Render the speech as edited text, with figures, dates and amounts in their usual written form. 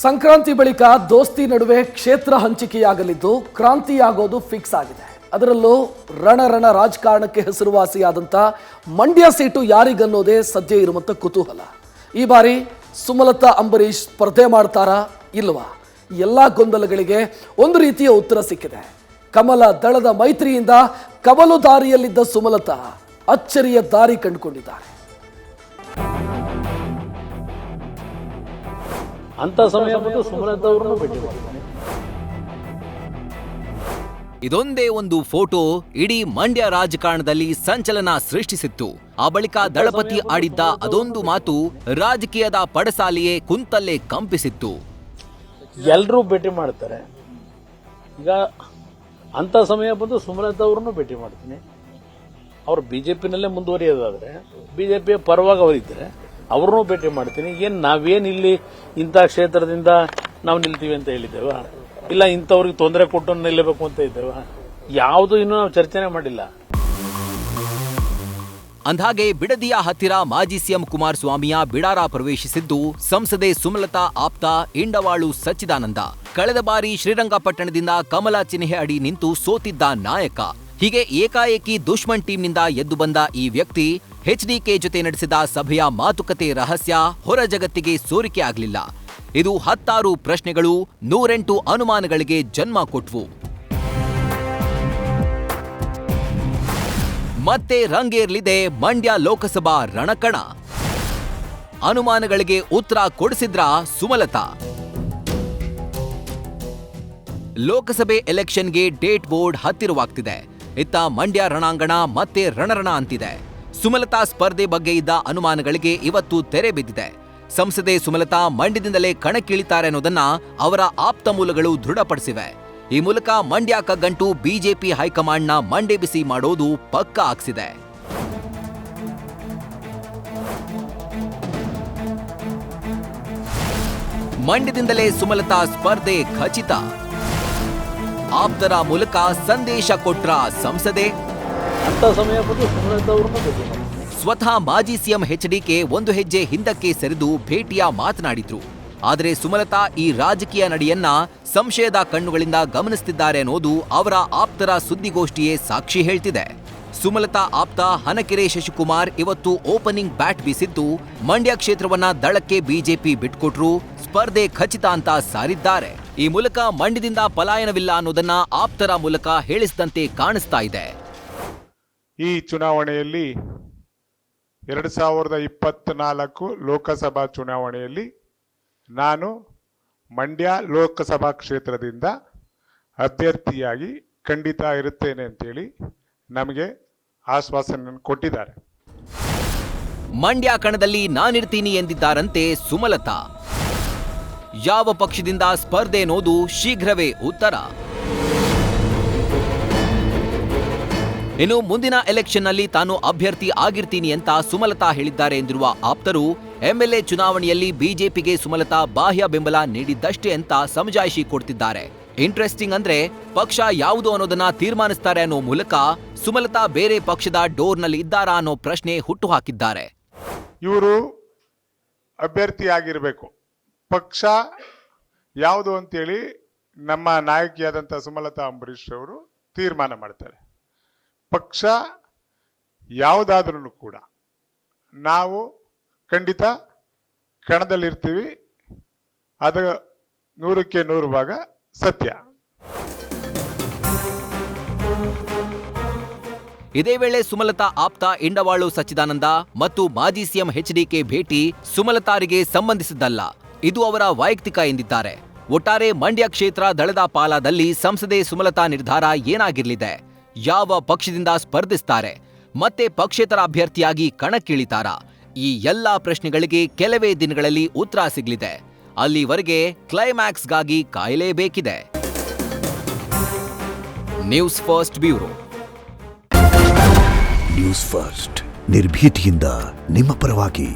ಸಂಕ್ರಾಂತಿ ಬಳಿಕ ದೋಸ್ತಿ ನಡುವೆ ಕ್ಷೇತ್ರ ಹಂಚಿಕೆಯಾಗಲಿದ್ದು ಕ್ರಾಂತಿಯಾಗೋದು ಫಿಕ್ಸ್ ಆಗಿದೆ. ಅದರಲ್ಲೂ ರಣ ರಾಜಕಾರಣಕ್ಕೆ ಹೆಸರುವಾಸಿಯಾದಂಥ ಮಂಡ್ಯ ಸೀಟು ಯಾರಿಗನ್ನೋದೇ ಸದ್ಯ ಇರುವಂಥ ಕುತೂಹಲ. ಈ ಬಾರಿ ಸುಮಲತಾ ಅಂಬರೀಶ್ ಸ್ಪರ್ಧೆ ಮಾಡ್ತಾರಾ ಇಲ್ವಾ? ಎಲ್ಲ ಗೊಂದಲಗಳಿಗೆ ಒಂದು ರೀತಿಯ ಉತ್ತರ ಸಿಕ್ಕಿದೆ. ಕಮಲ ದಳದ ಮೈತ್ರಿಯಿಂದ ಕಮಲು ದಾರಿಯಲ್ಲಿದ್ದ ಸುಮಲತಾ ಅಚ್ಚರಿಯ ದಾರಿ ಕಂಡುಕೊಂಡಿದ್ದಾರೆ. ಅಂತ ಸಮಯ ಬಂದು ಸುಮಲತಾ ಅವರನ್ನು ಭೇಟಿ ಮಾಡಿದ್ದಾನೆ. ಇದೊಂದೇ ಒಂದು ಫೋಟೋ ಇಡೀ ಮಂಡ್ಯ ರಾಜಕಾರಣದಲ್ಲಿ ಸಂಚಲನ ಸೃಷ್ಟಿಸಿತ್ತು. ಆ ಬಳಿಕ ದಳಪತಿ ಆಡಿದ್ದ ಅದೊಂದು ಮಾತು ರಾಜಕೀಯದ ಪಡಸಾಲೆಯೇ ಕುಂತಲ್ಲೇ ಕಂಪಿಸಿತ್ತು. ಎಲ್ಲರೂ ಭೇಟಿ ಮಾಡ್ತಾರೆ. ಈಗ ಅಂತ ಸಮಯ ಬಂದು ಸುಮಲತಾ ಅವರನ್ನು ಭೇಟಿ ಮಾಡ್ತೀನಿ. ಅವ್ರು ಬಿಜೆಪಿನಲ್ಲೇ ಮುಂದುವರಿಯೋದಾದ್ರೆ ಬಿಜೆಪಿಯ ಪರವಾಗಿ ಅವರಿದ್ದಾರೆ, ಅವ್ರನ್ನೂ ಭೇಟಿ ಮಾಡ್ತೀನಿ. ನಾವೇನು ಇಲ್ಲಿ ಇಂಥ ಕ್ಷೇತ್ರದಿಂದ ನಾವು ನಿಲ್ತೀವಿ ಅಂತ ಹೇಳಿದ್ದೇವ, ಇಲ್ಲ ಇಂಥವ್ರಿಗೆ ತೊಂದರೆ ಕೊಟ್ಟು ನಿಲ್ಲಬೇಕು ಅಂತ ಇದ್ದೇವ, ಯಾವುದು ಇನ್ನೂ ನಾವು ಚರ್ಚೆನೆ ಮಾಡಿಲ್ಲ. ಅಂದ್ಹಾಗೆ ಬಿಡದಿಯ ಹತ್ತಿರ ಮಾಜಿ ಸಿಎಂ ಕುಮಾರಸ್ವಾಮಿಯ ಬಿಡಾರ ಪ್ರವೇಶಿಸಿದ್ದು ಸಂಸದೆ ಸುಮಲತಾ ಆಪ್ತ ಇಂಡವಾಳು ಸಚ್ಚಿದಾನಂದ. ಕಳೆದ ಬಾರಿ ಶ್ರೀರಂಗಪಟ್ಟಣದಿಂದ ಕಮಲ ಚಿಹ್ನೆ ಅಡಿ ನಿಂತು ಸೋತಿದ್ದ ನಾಯಕ. ಹೀಗೆ ಏಕಾಏಕಿ ದುಶ್ಮನ್ ಟೀಮ್ನಿಂದ ಎದ್ದು ಬಂದ ಈ ವ್ಯಕ್ತಿ ಎಚ್ಡಿಕೆ ಜೊತೆ ನಡೆಸಿದ ಸಭೆಯ ಮಾತುಕತೆ ರಹಸ್ಯ ಹೊರ ಜಗತ್ತಿಗೆ ಸೋರಿಕೆ ಆಗಲಿಲ್ಲ. ಇದು 16 ಪ್ರಶ್ನೆಗಳು 108 ಅನುಮಾನಗಳಿಗೆ ಜನ್ಮ ಕೊಟ್ವು. ಮತ್ತೆ ರಂಗೇರ್ಲಿದೆ ಮಂಡ್ಯ ಲೋಕಸಭಾ ರಣಕಣ. ಅನುಮಾನಗಳಿಗೆ ಉತ್ತರ ಕೊಡಿಸಿದ್ರ ಸುಮಲತಾ. ಲೋಕಸಭೆ ಎಲೆಕ್ಷನ್ಗೆ ಡೇಟ್ ಬೋರ್ಡ್ ಹತ್ತಿರವಾಗ್ತಿದೆ. ಇತ್ತ ಮಂಡ್ಯ ರಣಾಂಗಣ ಮತ್ತೆ ರಣರಣ ಅಂತಿದೆ. ಸುಮಲತಾ ಸ್ಪರ್ಧೆ ಬಗ್ಗೆ ಇದ್ದ ಅನುಮಾನಗಳಿಗೆ ಇವತ್ತು ತೆರೆ ಬಿದ್ದಿದೆ. ಸಂಸದೆ ಸುಮಲತಾ ಮಂಡ್ಯದಿಂದಲೇ ಕಣಕ್ಕಿಳಿತಾರೆ ಅನ್ನೋದನ್ನ ಅವರ ಆಪ್ತ ಮೂಲಗಳು ದೃಢಪಡಿಸಿವೆ. ಈ ಮೂಲಕ ಮಂಡ್ಯ ಕಗ್ಗಂಟು ಬಿಜೆಪಿ ಹೈಕಮಾಂಡ್ನ ಮಂಡೆ ಬಿಸಿ ಮಾಡೋದು ಪಕ್ಕಾ ಆಗ್ಸಿದೆ. ಮಂಡ್ಯದಿಂದಲೇ ಸುಮಲತಾ ಸ್ಪರ್ಧೆ ಖಚಿತ. ಆಪ್ತರ ಮೂಲಕ ಸಂದೇಶ ಕೊಟ್ರ ಸಂಸದೆ. ಅಂತ ಸಮಯ ಬಂದು ಸುಮಲತಾ ಅವರನ್ನು ಭೇಟಿ ಮಾಡ್ತೀನಿ. ಸ್ವತಃ ಮಾಜಿ ಸಿಎಂ ಎಚ್ಡಿಕೆ ಒಂದು ಹೆಜ್ಜೆ ಹಿಂದಕ್ಕೆ ಸರಿದು ಭೇಟಿಯ ಮಾತನಾಡಿದ್ರು. ಆದರೆ ಸುಮಲತಾ ಈ ರಾಜಕೀಯ ನಡೆಯನ್ನ ಸಂಶಯದ ಕಣ್ಣುಗಳಿಂದ ಗಮನಿಸುತ್ತಿದ್ದಾರೆ ಅನ್ನೋದು ಅವರ ಆಪ್ತರ ಸುದ್ದಿಗೋಷ್ಠಿಯೇ ಸಾಕ್ಷಿ ಹೇಳ್ತಿದೆ. ಸುಮಲತಾ ಆಪ್ತ ಹನಕೆರೆ ಶಶಿಕುಮಾರ್ ಇವತ್ತು ಓಪನಿಂಗ್ ಬ್ಯಾಟ್ ಬೀಸಿದ್ದು ಮಂಡ್ಯ ಕ್ಷೇತ್ರವನ್ನ ದಳಕ್ಕೆ ಬಿಜೆಪಿ ಬಿಟ್ಕೊಟ್ರು, ಸ್ಪರ್ಧೆ ಖಚಿತ ಅಂತ ಸಾರಿದ್ದಾರೆ. ಈ ಮೂಲಕ ಮಂಡ್ಯದಿಂದ ಪಲಾಯನವಿಲ್ಲ ಅನ್ನೋದನ್ನ ಆಪ್ತರ ಮೂಲಕ ಹೇಳಿಸಿದಂತೆ ಕಾಣಿಸ್ತಾ ಇದೆ. ಈ ಚುನಾವಣೆಯಲ್ಲಿ 2024 ಲೋಕಸಭಾ ಚುನಾವಣೆಯಲ್ಲಿ ನಾನು ಮಂಡ್ಯ ಲೋಕಸಭಾ ಕ್ಷೇತ್ರದಿಂದ ಅಭ್ಯರ್ಥಿಯಾಗಿ ಖಂಡಿತ ಇರುತ್ತೇನೆ ಅಂತೇಳಿ ನಮಗೆ ಆಶ್ವಾಸನೆ ಕೊಟ್ಟಿದ್ದಾರೆ. ಮಂಡ್ಯ ಕಣದಲ್ಲಿ ನಾನಿರ್ತೀನಿ ಎಂದಿದ್ದಾರಂತೆ ಸುಮಲತಾ. ಯಾವ ಪಕ್ಷದಿಂದ ಸ್ಪರ್ಧೆ ಅನ್ನೋದು ಶೀಘ್ರವೇ ಉತ್ತರ. ಇನ್ನು ಮುಂದಿನ ಎಲೆಕ್ಷನ್ನಲ್ಲಿ ತಾನು ಅಭ್ಯರ್ಥಿ ಆಗಿರ್ತೀನಿ ಅಂತ ಸುಮಲತಾ ಹೇಳಿದ್ದಾರೆ ಎಂದಿರುವ ಆಪ್ತರು ಎಂಎಲ್ಎ ಚುನಾವಣೆಯಲ್ಲಿ ಬಿಜೆಪಿಗೆ ಸುಮಲತಾ ಬಾಹ್ಯ ಬೆಂಬಲ ನೀಡಿದ್ದಷ್ಟೇ ಅಂತ ಸಮಜಾಯಿಷಿ ಕೊಡ್ತಿದ್ದಾರೆ. ಇಂಟ್ರೆಸ್ಟಿಂಗ್ ಅಂದ್ರೆ ಪಕ್ಷ ಯಾವುದು ಅನ್ನೋದನ್ನ ತೀರ್ಮಾನಿಸ್ತಾರೆ ಅನ್ನೋ ಮೂಲಕ ಸುಮಲತಾ ಬೇರೆ ಪಕ್ಷದ ಡೋರ್ನಲ್ಲಿ ಇದ್ದಾರಾ ಅನ್ನೋ ಪ್ರಶ್ನೆ ಹುಟ್ಟುಹಾಕಿದ್ದಾರೆ. ಇವರು ಅಭ್ಯರ್ಥಿ ಆಗಿರಬೇಕು, ಪಕ್ಷ ಯಾವುದು ಅಂತೇಳಿ ನಮ್ಮ ನಾಯಕಿಯಾದಂಥ ಸುಮಲತಾ ಅಂಬರೀಶ್ ಅವರು ತೀರ್ಮಾನ ಮಾಡ್ತಾರೆ. ಪಕ್ಷ ಯಾವುದಾದ್ರೂ ಕೂಡ ನಾವು ಖಂಡಿತ ಕಣದಲ್ಲಿರ್ತೀವಿ, ಅದು 100ಕ್ಕೆ 100 ಭಾಗ ಸತ್ಯ. ಇದೇ ವೇಳೆ ಸುಮಲತಾ ಆಪ್ತ ಇಂಡವಾಳು ಸಚ್ಚಿದಾನಂದ ಮತ್ತು ಮಾಜಿ ಸಿಎಂ ಎಚ್ಡಿಕೆ ಭೇಟಿ ಸುಮಲತಾರಿಗೆ ಸಂಬಂಧಿಸಿದ್ದಲ್ಲ, ಇದು ಅವರ ವೈಯಕ್ತಿಕ ಎಂದಿದ್ದಾರೆ. ಒಟ್ಟಾರೆ ಮಂಡ್ಯ ಕ್ಷೇತ್ರ ದಳದ ಪಾಲಾದಲ್ಲಿ ಸಂಸದೆ ಸುಮಲತಾ ನಿರ್ಧಾರ ಏನಾಗಿರಲಿದೆ? ಯಾವ ಪಕ್ಷದಿಂದ ಸ್ಪರ್ಧಿಸ್ತಾರೆ? ಮತ್ತೆ ಪಕ್ಷೇತರ ಅಭ್ಯರ್ಥಿಯಾಗಿ ಕಣಕ್ಕಿಳಿತಾರಾ? ಈ ಎಲ್ಲಾ ಪ್ರಶ್ನೆಗಳಿಗೆ ಕೆಲವೇ ದಿನಗಳಲ್ಲಿ ಉತ್ತರ ಸಿಗಲಿದೆ. ಅಲ್ಲಿವರೆಗೆ ಕ್ಲೈಮ್ಯಾಕ್ಸ್ಗಾಗಿ ಕಾಯಲೇಬೇಕಿದೆ. News first bureau. News first ನಿರ್ಭೀತಿಯಿಂದ ನಿಮ್ಮ ಪರವಾಗಿ.